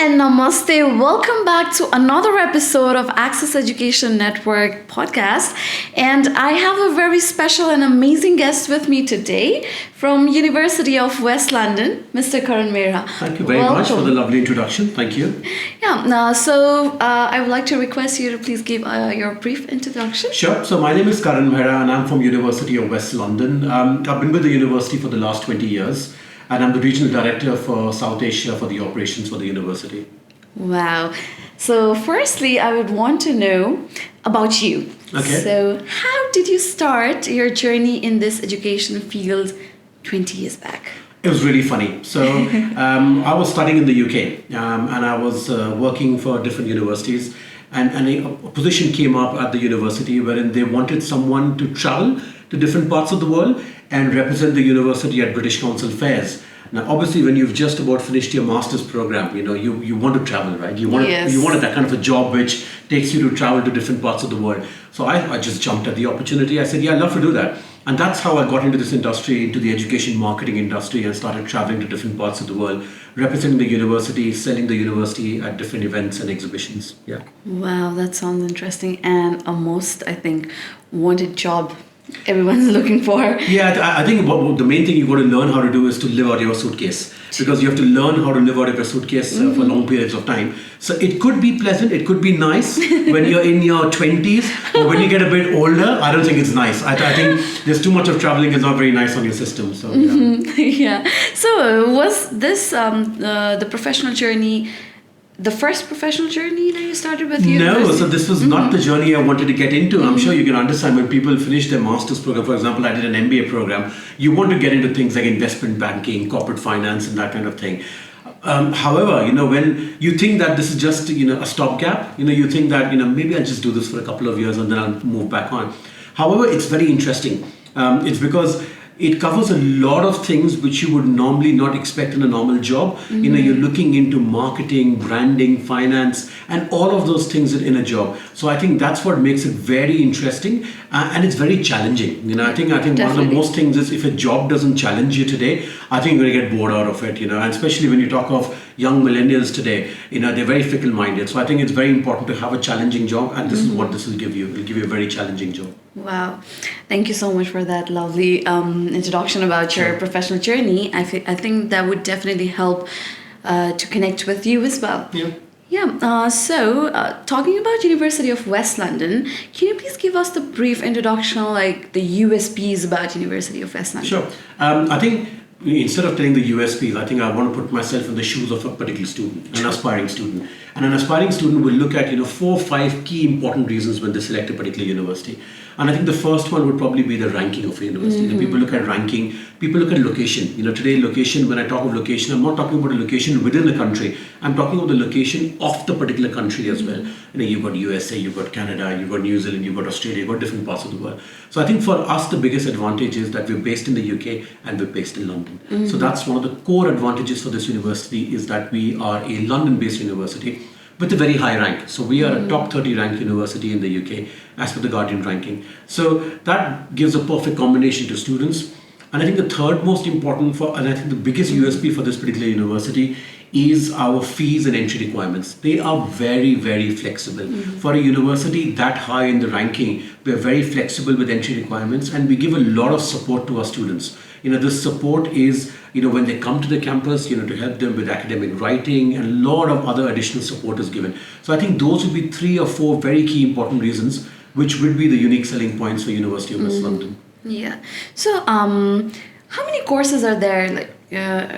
and namaste. Welcome back to another episode of Access Education Network podcast. And I have a very special and amazing guest with me today from University of West London, Mr. Karan Mehra. Thank you very much for the lovely introduction. Thank you. Yeah, I would like to request you to please give your brief introduction. Sure. So my name is Karan Mehra and I'm from University of West London. I've been with the university for the last 20 years. And I'm the regional director for South Asia for the operations for the university. Wow. So firstly, I would want to know about you. Okay. So how did you start your journey in this education field 20 years back? It was really funny. So I was studying in the UK and I was working for different universities. And a position came up at the university wherein they wanted someone to travel to different parts of the world and represent the university at British Council fairs. Now, obviously, when you've just about finished your master's program, you want to travel, right? You wanted that kind of a job which takes you to travel to different parts of the world. So I just jumped at the opportunity. I said, yeah, I'd love to do that. And that's how I got into this industry, into the education marketing industry, and started traveling to different parts of the world, representing the university, selling the university at different events and exhibitions. Yeah. Wow, that sounds interesting, and a most, I think, wanted job everyone's looking for. Yeah, I think the main thing you've got to learn how to do is to live out your suitcase, because you have to learn how to live out of your suitcase for long periods of time. So it could be pleasant, it could be nice when you're in your 20s, or when you get a bit older. I don't think it's nice. I think there's too much of traveling is not very nice on your system. So yeah. So was this the professional journey? The first professional journey that you started with university? No, so this was not the journey I wanted to get into. I'm sure you can understand when people finish their master's program. For example, I did an MBA program. You want to get into things like investment banking, corporate finance, and that kind of thing. However, when you think that this is just a stopgap, you think that maybe I'll just do this for a couple of years and then I'll move back on. However, it's very interesting. It's because it covers a lot of things which you would normally not expect in a normal job. You're looking into marketing, branding, finance, and all of those things in a job. So I think that's what makes it very interesting, and it's very challenging. I think Definitely. One of the most things is if a job doesn't challenge you today, I think you're going to get bored out of it. And especially when you talk of young millennials today, they're very fickle-minded. So I think it's very important to have a challenging job, and this is what this will give you. It will give you a very challenging job. Wow. Thank you so much for that lovely introduction about your professional journey. I think that would definitely help to connect with you as well. Yeah. Yeah. So talking about University of West London, can you please give us the brief introduction, like the USPs about University of West London? Sure. I think instead of telling the USPs, I think I want to put myself in the shoes of a particular student, an aspiring student. And an aspiring student will look at 4 or 5 key important reasons when they select a particular university. And I think the first one would probably be the ranking of a university. People look at ranking, people look at location. Today location, when I talk of location, I'm not talking about a location within the country. I'm talking about the location of the particular country as well. You've got USA, you've got Canada, you've got New Zealand, you've got Australia, you've got different parts of the world. So I think for us, the biggest advantage is that we're based in the UK and we're based in London. So that's one of the core advantages for this university, is that we are a London-based university with a very high rank. So we are a top 30 ranked university in the UK as per the Guardian ranking. So that gives a perfect combination to students. And I think the third most important and I think the biggest USP for this particular university is our fees and entry requirements. They are very, very flexible. For a university that high in the ranking, we are very flexible with entry requirements, and we give a lot of support to our students. This support is, when they come to the campus, to help them with academic writing, and a lot of other additional support is given. So I think those would be 3 or 4 very key important reasons, which would be the unique selling points for University of West London. Yeah. So, how many courses are there,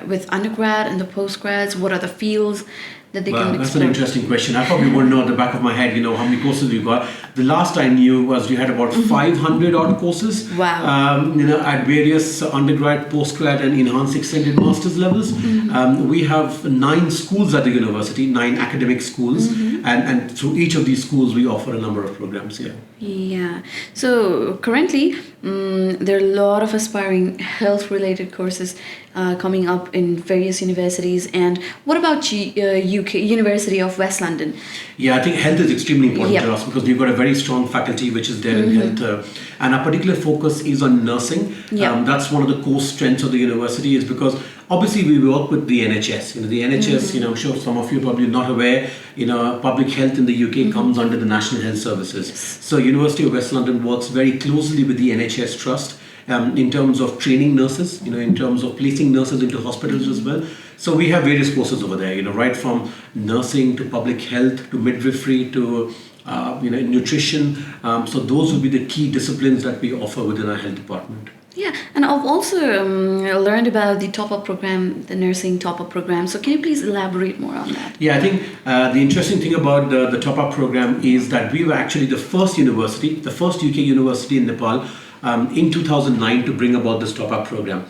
with undergrad and the postgrads? What are the fields that they can explore? That's an interesting question. I probably won't know at the back of my head, how many courses we've got. The last I knew was we had about 500 odd courses. Wow. At various undergrad, postgrad, and enhanced extended master's levels. We have 9 schools at the university, 9 academic schools, and through each of these schools we offer a number of programs. Yeah. So currently, there are a lot of aspiring health-related courses coming up in various universities. And what about UK University of West London? Yeah, I think health is extremely important to us, because we've got a very strong faculty which is there in health, and our particular focus is on nursing. That's one of the core strengths of the university, is because Obviously, we work with the NHS. The NHS, I'm sure some of you are probably not aware, public health in the UK comes under the National Health Services. So University of West London works very closely with the NHS Trust in terms of training nurses, in terms of placing nurses into hospitals as well. So we have various courses over there, right from nursing to public health to midwifery to nutrition. So those would be the key disciplines that we offer within our health department. Yeah, and I've also learned about the top-up program, the nursing top-up program. So can you please elaborate more on that? Yeah, I think the interesting thing about the top-up program is that we were actually the first university, the first UK university in Nepal in 2009 to bring about this top-up program.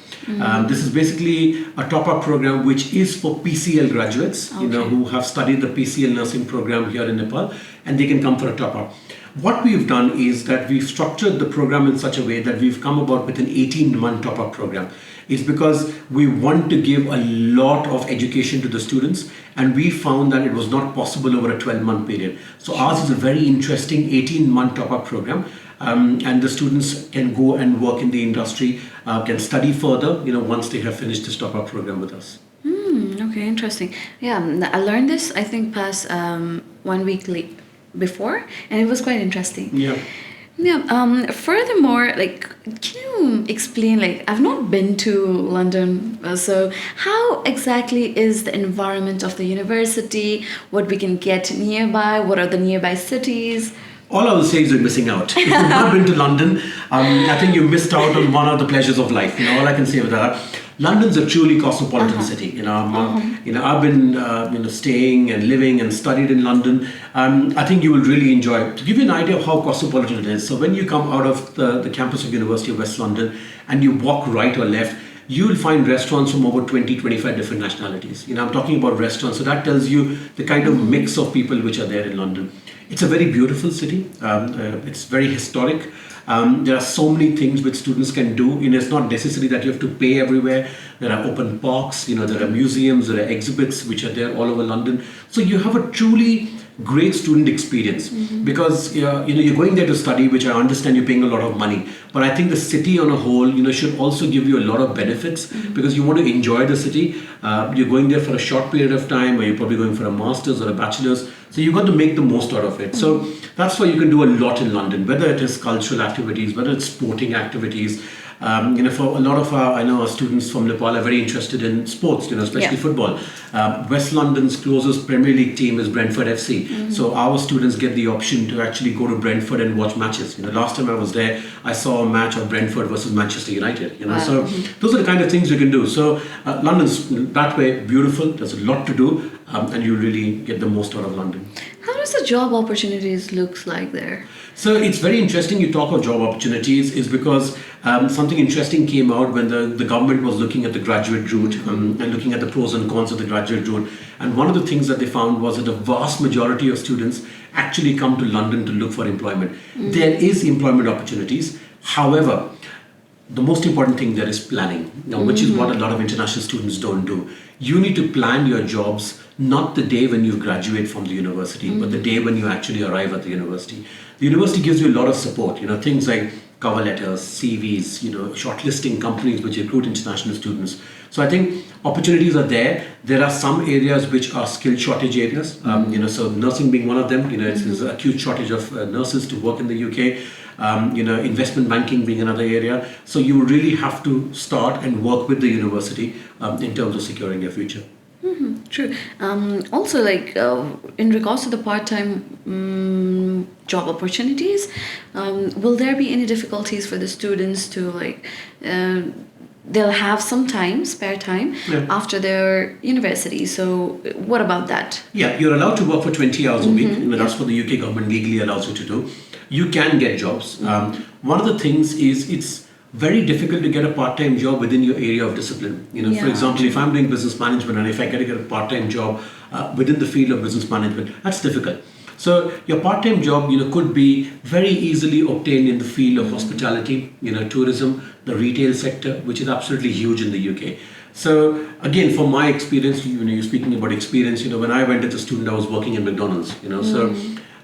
This is basically a top-up program which is for PCL graduates, who have studied the PCL nursing program here in Nepal, and they can come for a top-up. What we've done is that we've structured the program in such a way that we've come about with an 18-month top-up program. It's because we want to give a lot of education to the students, and we found that it was not possible over a 12-month period. So ours is a very interesting 18-month top-up program, and the students can go and work in the industry, can study further, once they have finished this top-up program with us. Okay, interesting. Yeah, I learned this, I think, past 1 week before, and it was quite interesting. Yeah. Yeah. Furthermore, can you explain? I've not been to London, so how exactly is the environment of the university? What we can get nearby? What are the nearby cities? All I will say is you're missing out. If you've not been to London, I think you missed out on one of the pleasures of life. All I can say with that. London's a truly cosmopolitan city. I've been staying and living and studied in London. I think you will really enjoy it. To give you an idea of how cosmopolitan it is, so when you come out of the campus of University of West London and you walk right or left, you will find restaurants from over 20, 25 different nationalities. I'm talking about restaurants, so that tells you the kind of mix of people which are there in London. It's a very beautiful city. It's very historic. There are so many things which students can do. It's not necessary that you have to pay everywhere. There are open parks, there are museums, there are exhibits which are there all over London. So you have a truly great student experience because you're going there to study, which I understand you're paying a lot of money. But I think the city on a whole, should also give you a lot of benefits because you want to enjoy the city. You're going there for a short period of time, or you're probably going for a master's or a bachelor's. So you've got to make the most out of it. So that's why you can do a lot in London, whether it is cultural activities, whether it's sporting activities. For a lot of our students from Nepal are very interested in sports, especially football. West London's closest Premier League team is Brentford FC. So our students get the option to actually go to Brentford and watch matches. Last time I was there, I saw a match of Brentford versus Manchester United. So those are the kind of things you can do. So London's that way beautiful. There's a lot to do, and you really get the most out of London. How does the job opportunities look like there? So it's very interesting you talk of job opportunities is because something interesting came out when the government was looking at the graduate route and looking at the pros and cons of the graduate route. And one of the things that they found was that a vast majority of students actually come to London to look for employment. There is employment opportunities. However, the most important thing there is planning, which is what a lot of international students don't do. You need to plan your jobs not the day when you graduate from the university, but the day when you actually arrive at the university. The university gives you a lot of support, things like cover letters, CVs, shortlisting companies which recruit international students. So I think opportunities are there. There are some areas which are skill shortage areas, so nursing being one of them, it's an acute shortage of nurses to work in the UK. Investment banking being another area. So you really have to start and work with the university in terms of securing your future. True. Also, in regards to the part-time job opportunities, will there be any difficulties for the students to they'll have some time, spare time, after their university. So what about that? Yeah, you're allowed to work for 20 hours a week. That's what the UK government legally allows you to do. You can get jobs. One of the things is it's very difficult to get a part-time job within your area of discipline. For example, if I'm doing business management and if I get a part-time job within the field of business management, that's difficult. So your part-time job, could be very easily obtained in the field of hospitality, tourism, the retail sector, which is absolutely huge in the UK. So again, from my experience, you're speaking about experience, when I went as a student, I was working in McDonald's, so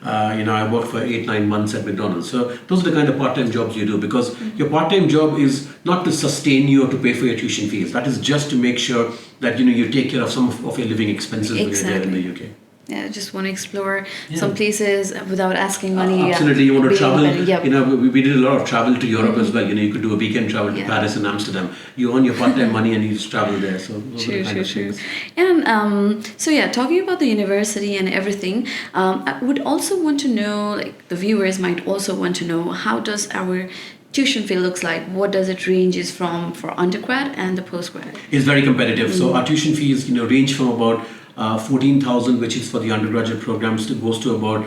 I worked for 8-9 months at McDonald's. So those are the kind of part-time jobs you do because your part-time job is not to sustain you or to pay for your tuition fees. That is just to make sure that you take care of some of your living expenses when you're there in the UK. Yeah, just want to explore some places without asking money. Absolutely, you want to travel. Yep. We did a lot of travel to Europe as well. You could do a weekend travel to Paris and Amsterdam. You earn your part-time money and you just travel there. So True. And talking about the university and everything, I would also want to know, like the viewers might also want to know, how does our tuition fee looks like? What does it ranges from for undergrad and the postgrad? It's very competitive. So our tuition fees, range from about 14,000, which is for the undergraduate programs, goes to about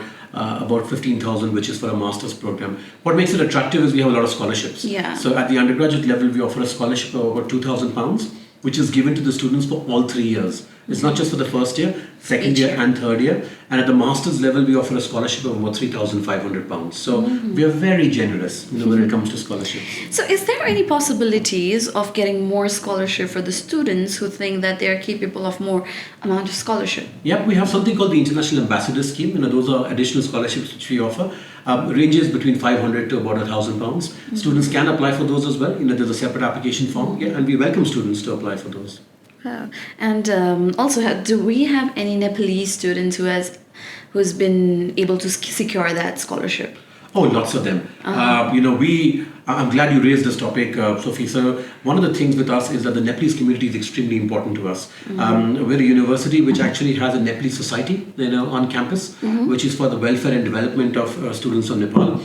15,000, which is for a master's program. What makes it attractive is we have a lot of scholarships. Yeah. So at the undergraduate level, we offer a scholarship of about £2,000, which is given to the students for all 3 years. It's not just for the first year, second year and third year. And at the master's level, we offer a scholarship of about £3,500. So we are very generous when it comes to scholarships. So is there any possibilities of getting more scholarship for the students who think that they're capable of more amount of scholarship? Yep, we have something called the International Ambassador Scheme. Those are additional scholarships which we offer. Ranges between 500 to about £1,000. Students can apply for those as well. There's a separate application form, and we welcome students to apply for those. Wow. And also, do we have any Nepalese students who's been able to secure that scholarship? Oh, lots of them. I'm glad you raised this topic, Sophie. So one of the things with us is that the Nepalese community is extremely important to us. We're a university which actually has a Nepalese society, on campus, which is for the welfare and development of students from Nepal.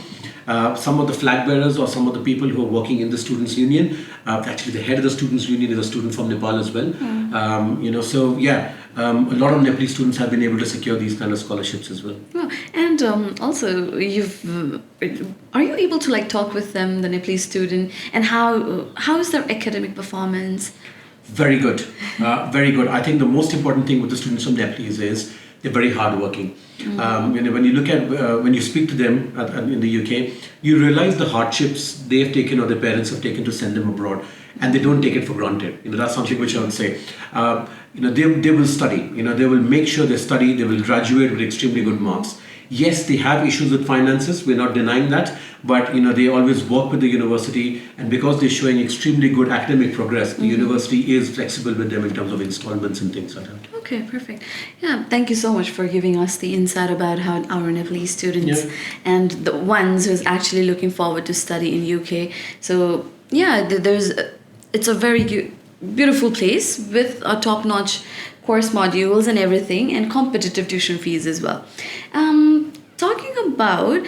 Some of the flag bearers or some of the people who are working in the Students' Union, actually the head of the Students' Union is a student from Nepal as well. A lot of Nepalese students have been able to secure these kind of scholarships as well. Oh, and also, are you able to talk with them, the Nepalese student, and how is their academic performance? Very good, very good. I think the most important thing with the students from Nepalese is they're very hardworking. When you look at when you speak to them in the UK, you realize the hardships they've taken or their parents have taken to send them abroad, and they don't take it for granted. That's something which I would say. They will study. They will make sure they study. They will graduate with extremely good marks. Yes, they have issues with finances. We're not denying that. But they always work with the university, and because they're showing extremely good academic progress, the university is flexible with them in terms of installments and things like that. Okay, perfect. Yeah, thank you so much for giving us the insight about how our Nepalese students and the ones who's actually looking forward to study in UK. So yeah, it's a very beautiful place with a top-notch course modules and everything, and competitive tuition fees as well. Talking about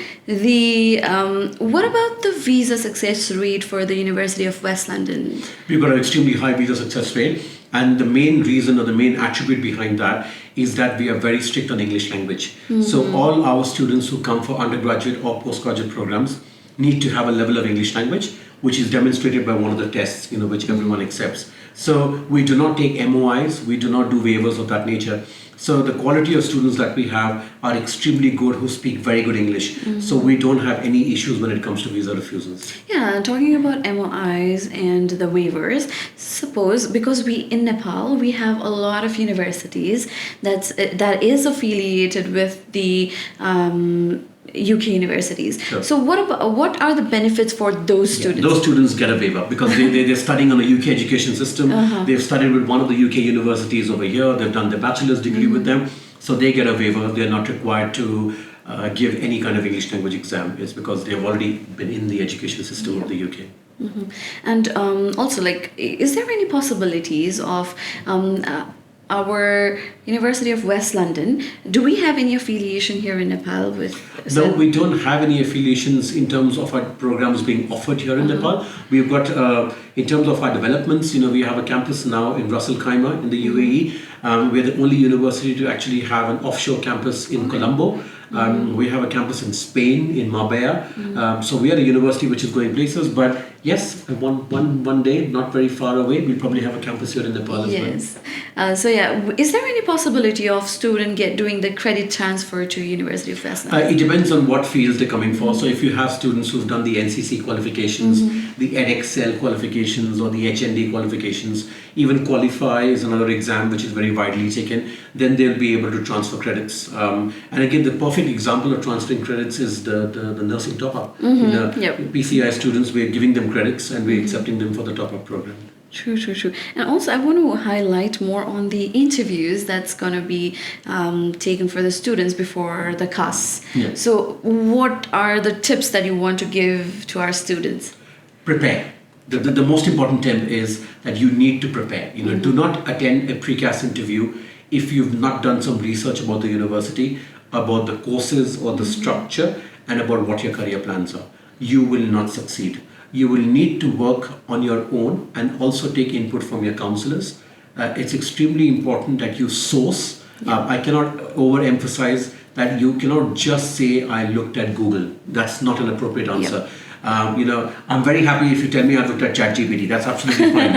what about the visa success rate for the University of West London? We've got an extremely high visa success rate, and the main reason or the main attribute behind that is that we are very strict on English language. So all our students who come for undergraduate or postgraduate programs need to have a level of English language, which is demonstrated by one of the tests, which everyone accepts. So we do not take MOIs, we do not do waivers of that nature. So the quality of students that we have are extremely good, who speak very good English. So we don't have any issues when it comes to visa refusals. Yeah, talking about MOIs and the waivers, suppose because in Nepal we have a lot of universities that is affiliated with the UK universities. Sure. So what are the benefits for those students? Those students get a waiver because they're studying on a UK education system. They've studied with one of the UK universities over here. They've done their bachelor's degree with them. So they get a waiver. They're not required to give any kind of English language exam. It's because they've already been in the education system of the UK. And also, is there any possibilities of our University of West London, do we have any affiliation here in Nepal with? No, we don't have any affiliations in terms of our programs being offered here in Nepal. We've got, in terms of our developments, we have a campus now in Ras Al Khaimah in the UAE. We're the only university to actually have an offshore campus in Colombo. We have a campus in Spain, in Marbella. So we are a university which is going places. But yes, one day, not very far away, we'll probably have a campus here in Nepal as well. Is there any possibility of student doing the credit transfer to University of West London? It depends on what fields they're coming for. So if you have students who've done the NCC qualifications, the EdXL qualifications, or the HND qualifications, even qualify is another exam which is very widely taken, then they'll be able to transfer credits. And again, the perfect example of transferring credits is the nursing top-up. PCI students, we're giving them credits and we're accepting them for the top-up program. True. And also, I want to highlight more on the interviews that's going to be taken for the students before the class. Yeah. So, what are the tips that you want to give to our students? Prepare. The most important tip is that you need to prepare. Do not attend a precast interview if you've not done some research about the university, about the courses or the structure, and about what your career plans are. You will not succeed. You will need to work on your own and also take input from your counselors. It's extremely important that you source. I cannot overemphasize that you cannot just say, I looked at Google. That's not an appropriate answer. I'm very happy if you tell me I've looked at ChatGPT. That's absolutely fine.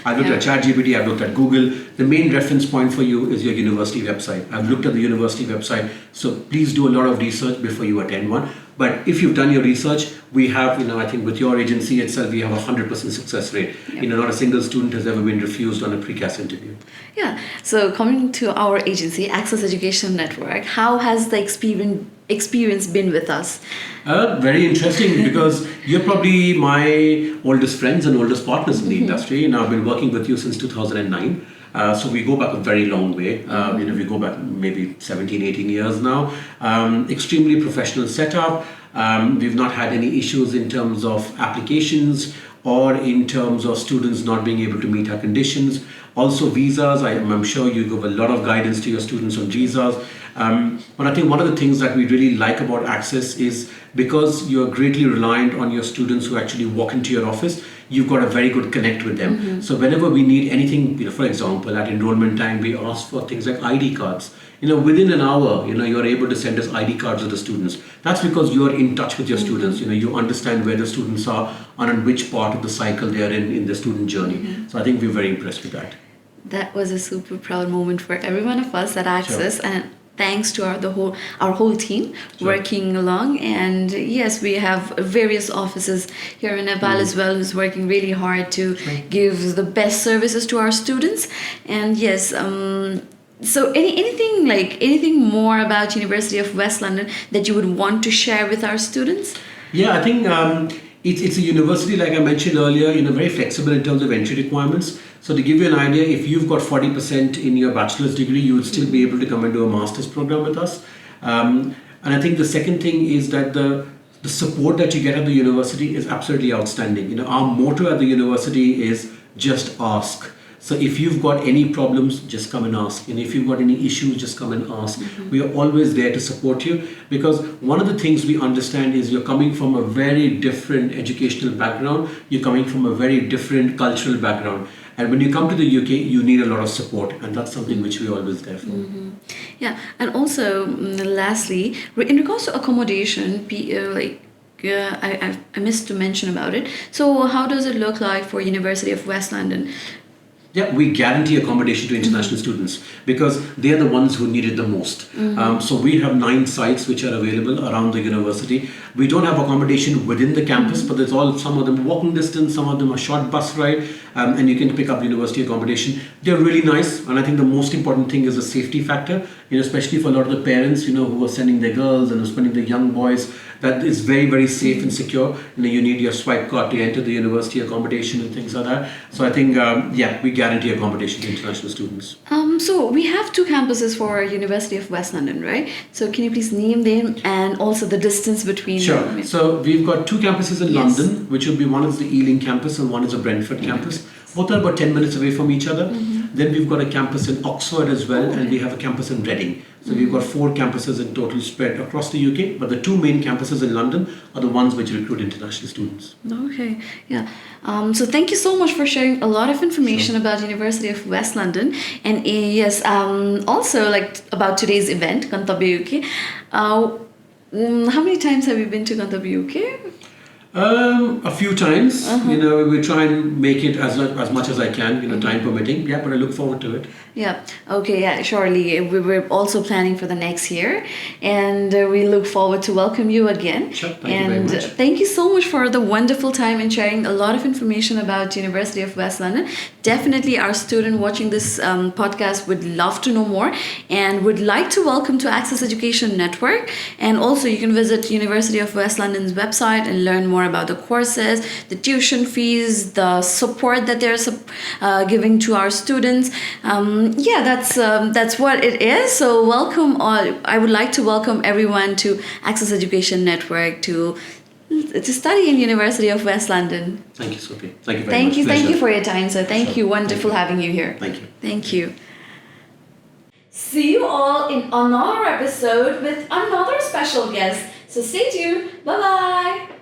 I've looked at ChatGPT, I've looked at Google. The main reference point for you is your university website. I've looked at the university website. So please do a lot of research before you attend one. But if you've done your research, we have, I think with your agency itself, we have a 100% success rate. Not a single student has ever been refused on a precast interview. Yeah. So coming to our agency, Access Education Network, how has the experience been with us? Very interesting because you're probably my oldest friends and oldest partners in the industry. I've been working with you since 2009. So we go back a very long way. We go back maybe 17, 18 years now. Extremely professional setup. We've not had any issues in terms of applications or in terms of students not being able to meet our conditions. Also visas, I'm sure you give a lot of guidance to your students on visas. But I think one of the things that we really like about Access is because you're greatly reliant on your students who actually walk into your office, you've got a very good connect with them. So whenever we need anything, for example, at enrollment time, we ask for things like ID cards. Within an hour, you're able to send us ID cards to the students. That's because you're in touch with your students. You understand where the students are and on which part of the cycle they are in the student journey. So I think we're very impressed with that. That was a super proud moment for every one of us at Access, and thanks to our whole team working along. And yes, we have various offices here in Nepal as well who's working really hard to give the best services to our students. And yes, so anything more about University of West London that you would want to share with our students? Yeah, I think it's a university, like I mentioned earlier, very flexible in terms of entry requirements. So to give you an idea, if you've got 40% in your bachelor's degree, you would still be able to come and do a master's program with us. And I think the second thing is that the support that you get at the university is absolutely outstanding. Our motto at the university is just ask. So if you've got any problems, just come and ask. And if you've got any issues, just come and ask. We are always there to support you, because one of the things we understand is you're coming from a very different educational background. You're coming from a very different cultural background. And when you come to the UK, you need a lot of support. And that's something which we're always there for. Yeah. And also, lastly, in regards to accommodation, I missed to mention about it. So how does it look like for University of West London? Yeah, we guarantee accommodation to international students because they are the ones who need it the most. So we have 9 sites which are available around the university. We don't have accommodation within the campus, but there's some of them walking distance, some of them a short bus ride, and you can pick up university accommodation. They're really nice, and I think the most important thing is the safety factor, especially for a lot of the parents, who are sending their girls and are spending their young boys. That is very, very safe and secure. You need your swipe card to enter the university accommodation and things like that. So I think, we guarantee accommodation to international students. So we have 2 campuses for University of West London, right? So can you please name them and also the distance between them? Sure. So we've got 2 campuses in London, which will be, one is the Ealing campus and one is a Brentford campus. Both are about 10 minutes away from each other. Then we've got a campus in Oxford as well, and we have a campus in Reading. So we've got 4 campuses in total spread across the UK, but the 2 main campuses in London are the ones which recruit international students. Okay, yeah. So thank you so much for sharing a lot of information about University of West London. And yes, also about today's event, Gantavya UK. How many times have you been to Gantavya UK? A few times. We try and make it as much as I can, time permitting. Yeah, but I look forward to it. Yeah. Okay. Yeah. Surely. We're also planning for the next year, and we look forward to welcome you again. Sure. Thank you very much. Thank you so much for the wonderful time and sharing a lot of information about University of West London. definitely our student watching this podcast would love to know more and would like to welcome to Access Education Network. And also you can visit University of West London's website and learn more about the courses, the tuition fees, the support that they're giving to our students. That's what it is. So welcome all. I would like to welcome everyone to Access Education Network to study in University of West London. Thank you, Sophie. Thank you very much. Thank you for your time, sir. Thank you. Wonderful having you here. Thank you. Thank you. See you all in another episode with another special guest. So stay tuned. Bye-bye.